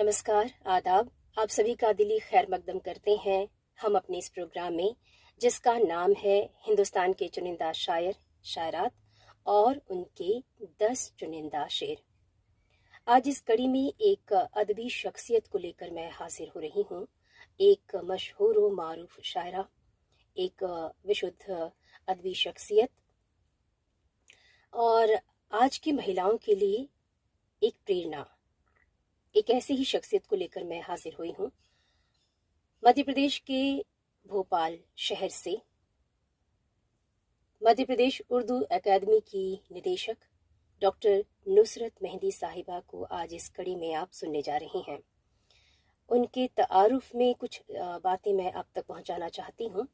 नमस्कार, आदाब। आप सभी का दिली खैर मकदम करते हैं हम अपने इस प्रोग्राम में, जिसका नाम है हिंदुस्तान के चुनिंदा शायर, शायरात और उनके 10 चुनिंदा शेर। आज इस कड़ी में एक अदबी शख्सियत को लेकर मैं हाजिर हो रही हूँ। एक मशहूर व मारूफ शायरा, एक विशुद्ध अदबी शख्सियत और आज की महिलाओं के लिए एक प्रेरणा। एक ऐसी ही शख्सियत को लेकर मैं हाजिर हुई हूँ। मध्य प्रदेश के भोपाल शहर से मध्य प्रदेश उर्दू एकेडमी की निदेशक डॉक्टर नुसरत मेहंदी साहिबा को आज इस कड़ी में आप सुनने जा रहे हैं। उनके तारुफ में कुछ बातें मैं आप तक पहुंचाना चाहती हूँ।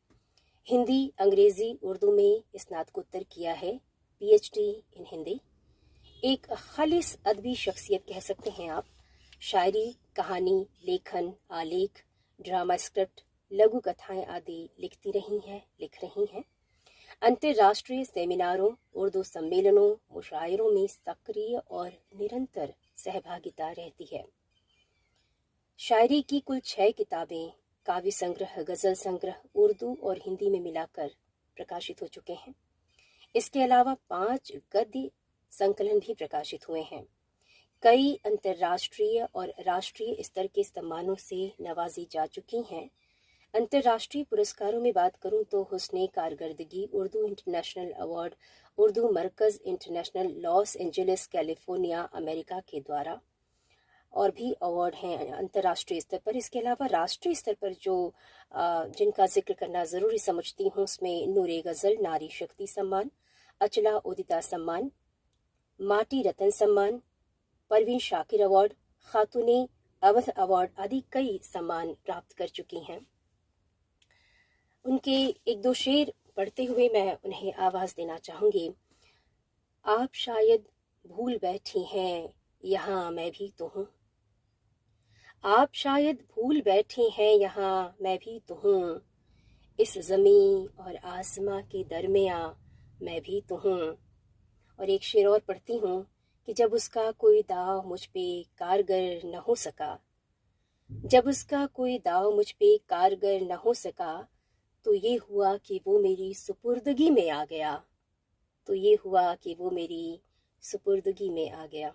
हिंदी, अंग्रेजी, उर्दू में स्नातकोत्तर किया है, पीएचडी इन हिंदी। एक खालिस अदबी शख्सियत कह सकते हैं आप। शायरी, कहानी, लेखन, आलेख, ड्रामा स्क्रिप्ट, लघु कथाएं आदि लिख रही हैं। अंतर्राष्ट्रीय सेमिनारों, उर्दू सम्मेलनों, मुशायरों में सक्रिय और निरंतर सहभागिता रहती है। शायरी की कुल 6 किताबें, काव्य संग्रह, गजल संग्रह उर्दू और हिंदी में मिलाकर प्रकाशित हो चुके हैं। इसके अलावा 5 गद्य संकलन भी प्रकाशित हुए हैं। कई अंतर्राष्ट्रीय और राष्ट्रीय स्तर के सम्मानों से नवाजी जा चुकी हैं। अंतर्राष्ट्रीय पुरस्कारों में बात करूं तो हुस्ने कारकर्दगी उर्दू इंटरनेशनल अवार्ड, उर्दू मरकज international, Los Angeles, California, America के द्वारा और भी अवार्ड हैं अंतर्राष्ट्रीय स्तर पर। इसके अलावा राष्ट्रीय स्तर पर जिनका जिक्र करना ज़रूरी समझती हूँ, उसमें नूरे गज़ल नारी शक्ति सम्मान, अचला उदिता सम्मान, माटी रतन सम्मान, परवीन शाकिर अवार्ड, खातूने अवध अवार्ड आदि कई सम्मान प्राप्त कर चुकी हैं। उनके एक दो शेर पढ़ते हुए मैं उन्हें आवाज़ देना चाहूँगी। आप शायद भूल बैठी हैं, यहाँ मैं भी तो हूँ। आप शायद भूल बैठी हैं, यहाँ मैं भी तो हूँ। इस ज़मीं और आसमां के दरमियाँ मैं भी तो हूँ। और एक शेर और पढ़ती हूँ कि जब उसका कोई दाव मुझ पे कारगर न हो सका, जब उसका कोई दाव मुझ पे कारगर न हो सका, तो ये हुआ कि वो मेरी सुपुर्दगी में आ गया, तो ये हुआ कि वो मेरी सुपुर्दगी में आ गया।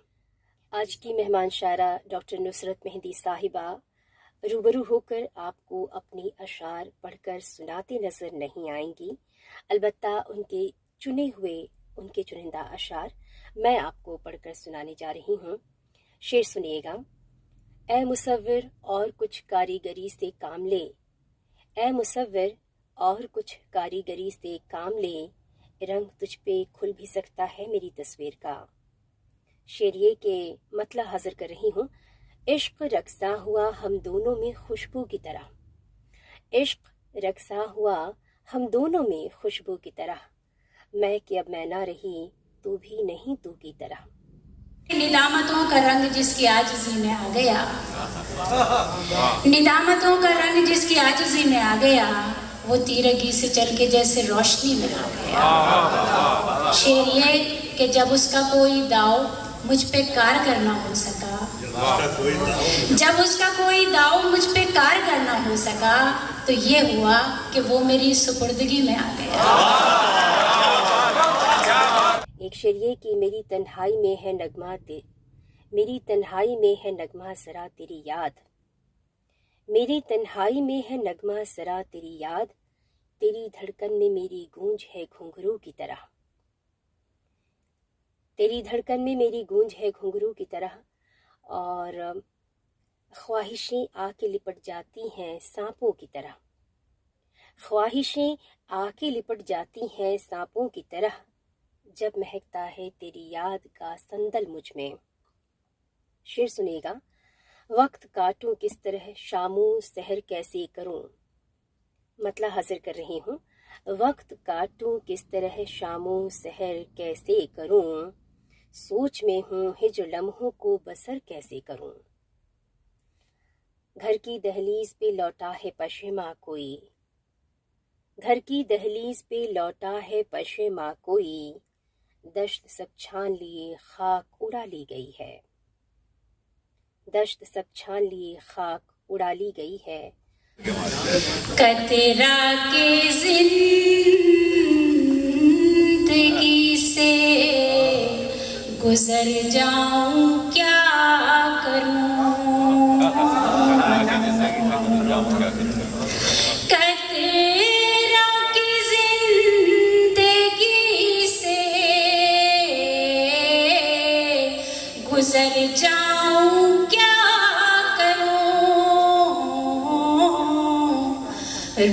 आज की मेहमान शायरा डॉक्टर नुसरत मेहंदी साहिबा रूबरू होकर आपको अपनी अशार पढ़कर सुनाती नजर नहीं आएंगी। अलबत्ता उनके चुनिंदा अशार मैं आपको पढ़कर सुनाने जा रही हूँ। शेर सुनिएगा। ए मुसव्विर और कुछ कारीगरी से काम ले, ए मुसव्विर और कुछ कारीगरी से काम ले, रंग तुझ पे खुल भी सकता है मेरी तस्वीर का। शेर ये के मतलब हाजिर कर रही हूँ। इश्क रक्सा हुआ हम दोनों में खुशबू की तरह, इश्क रक्सा हुआ हम दोनों में खुशबू की तरह, मैं कि अब मैं ना रही तू भी नहीं तू की तरह। निदामतों का रंग जिसकी आजिज़ी में आ गया, निदामतों का रंग जिसकी आजिज़ी में आ गया, वो तीरगी से चल के जैसे रोशनी में आ गया। शेर ये कि जब उसका कोई दाव मुझ पे कारगर ना हो सका, जब उसका कोई दाव मुझ पे कारगर ना हो सका, तो ये हुआ कि वो मेरी सुपुर्दगी में आ गया। एक शेर ये कि मेरी तन्हाई में है नगमा मेरी तन्हाई में है नगमा सरा तेरी याद, मेरी तन्हाई में है नगमा सरा तेरी याद, तेरी धड़कन में मेरी गूंज है घुंघरू की तरह, तेरी धड़कन में मेरी गूंज है घुंघरू की तरह। और ख्वाहिशें आके लिपट जाती हैं सांपों की तरह, ख्वाहिशें आके लिपट जाती हैं सांपों की तरह, जब महकता है तेरी याद का संदल मुझ में। शेर सुनेगा। वक्त काटूं किस तरह शामों सहर कैसे करूं, मतलब हाजिर कर रही हूँ। वक्त काटूं किस तरह शामों सहर कैसे करूं, सोच में हूँ हिज लम्हों को बसर कैसे करूं। घर की दहलीज पे लौटा है पशेमा कोई, घर की दहलीज पे लौटा है पशेमा कोई, दश्त सब छान लिए खाक उड़ा ली गई है। दश्त सब छान लिए खाक उड़ा ली गई है। कतरा के जिंदगी से गुजर जाऊं क्या करूं, कतरा की जिंदगी से गुजर जाऊं क्या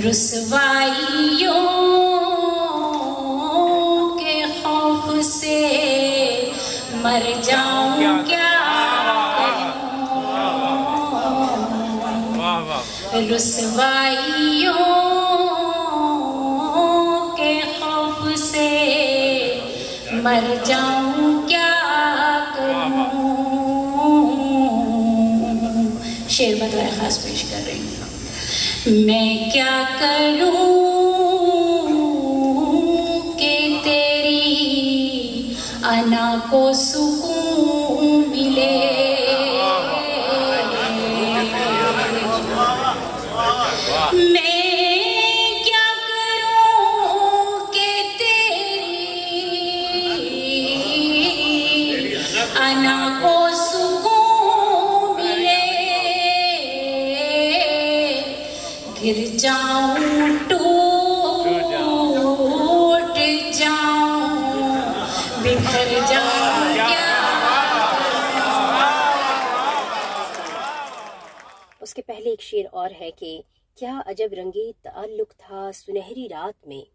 रुसवाइयों के खौफ से मर जाऊं क्या करूं, रुसवाइयों के खौफ से मर जाऊं क्या करूं। शेर बतौर खास पेश कर रही हूँ। मैं क्या करूं कि तेरी अना को सुकून मिले, मैं क्या करूं कि तेरी अना को गिर जाऊं टूट जाऊं बिखर जाऊं क्या। उसके पहले एक शेर और है कि क्या अजब रंगे ताल्लुक था सुनहरी रात में,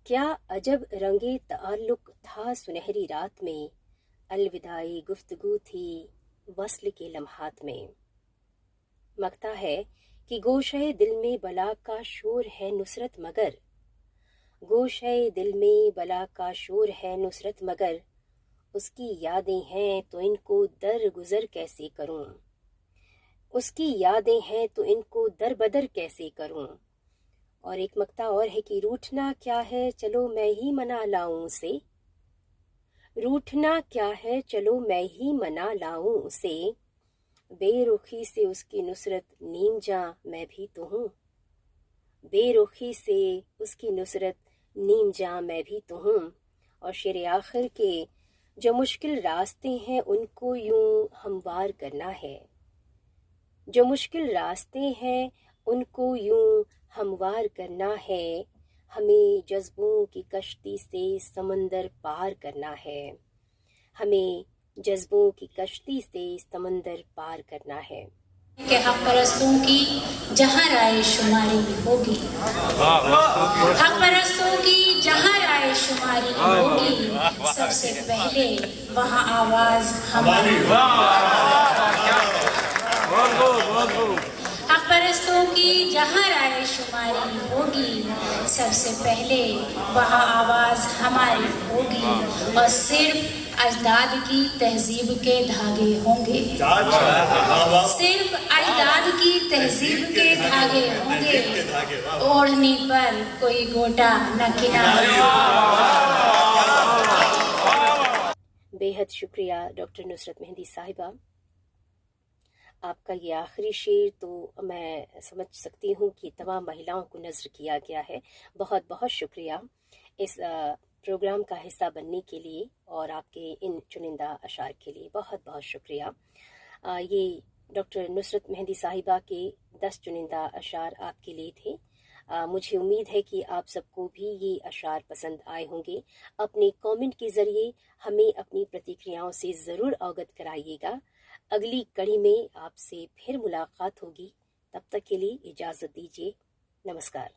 क्या अजब रंगे ताल्लुक था सुनहरी रात में, अलविदाई गुफ्तगू थी वस्ल के लम्हात में। मगता है कि गोशे दिल में बला का शोर है नुसरत मगर, गोशे दिल में बला का शोर है नुसरत मगर, उसकी यादें हैं तो इनको दर गुजर कैसे करूं, उसकी यादें हैं तो इनको दर बदर कैसे करूं। और एक मक्ता और है कि रूठना क्या है चलो मैं ही मना लाऊं उसे, रूठना क्या है चलो मैं ही मना लाऊं उसे, बेरुखी से उसकी नुसरत नीम जा मैं भी तो हूँ, बेरुखी से उसकी नुसरत नीम जा मैं भी तो हूँ। और शेर आखिर के जो मुश्किल रास्ते हैं उनको यूं हमवार करना है, जो मुश्किल रास्ते हैं उनको यूं हमवार करना है, हमें जज्बों की कश्ती से समंदर पार करना है, हमें जज्बों की कश्ती से समंदर पार करना है। कि हक परस्तों की जहाँ राय शुमारी होगी, हक परस्तों की जहाँ राय शुमारी होगी, सबसे पहले वहाँ आवाज हमारी। हक परस्तों की जहाँ राय शुमारी होगी, सबसे पहले वहाँ आवाज हमारी होगी, और सिर्फ अजदाद की तहजीब के धागे होंगे, सिर्फ अजदाद की तहजीब के धागे होंगे, ओढ़नी पर कोई गोटा न किनारा। बेहद शुक्रिया डॉक्टर नुसरत मेहंदी साहिबा। आपका ये आखिरी शेर तो मैं समझ सकती हूँ कि तमाम महिलाओं को नज़र किया गया है। बहुत बहुत शुक्रिया इस प्रोग्राम का हिस्सा बनने के लिए और आपके इन चुनिंदा अशार के लिए बहुत बहुत शुक्रिया। ये डॉक्टर नुसरत मेहंदी साहिबा के 10 चुनिंदा अशार आपके लिए थे। मुझे उम्मीद है कि आप सबको भी ये अशार पसंद आए होंगे। अपने कमेंट के ज़रिए हमें अपनी प्रतिक्रियाओं से ज़रूर अवगत कराइएगा। अगली कड़ी में आपसे फिर मुलाकात होगी, तब तक के लिए इजाज़त दीजिए। नमस्कार।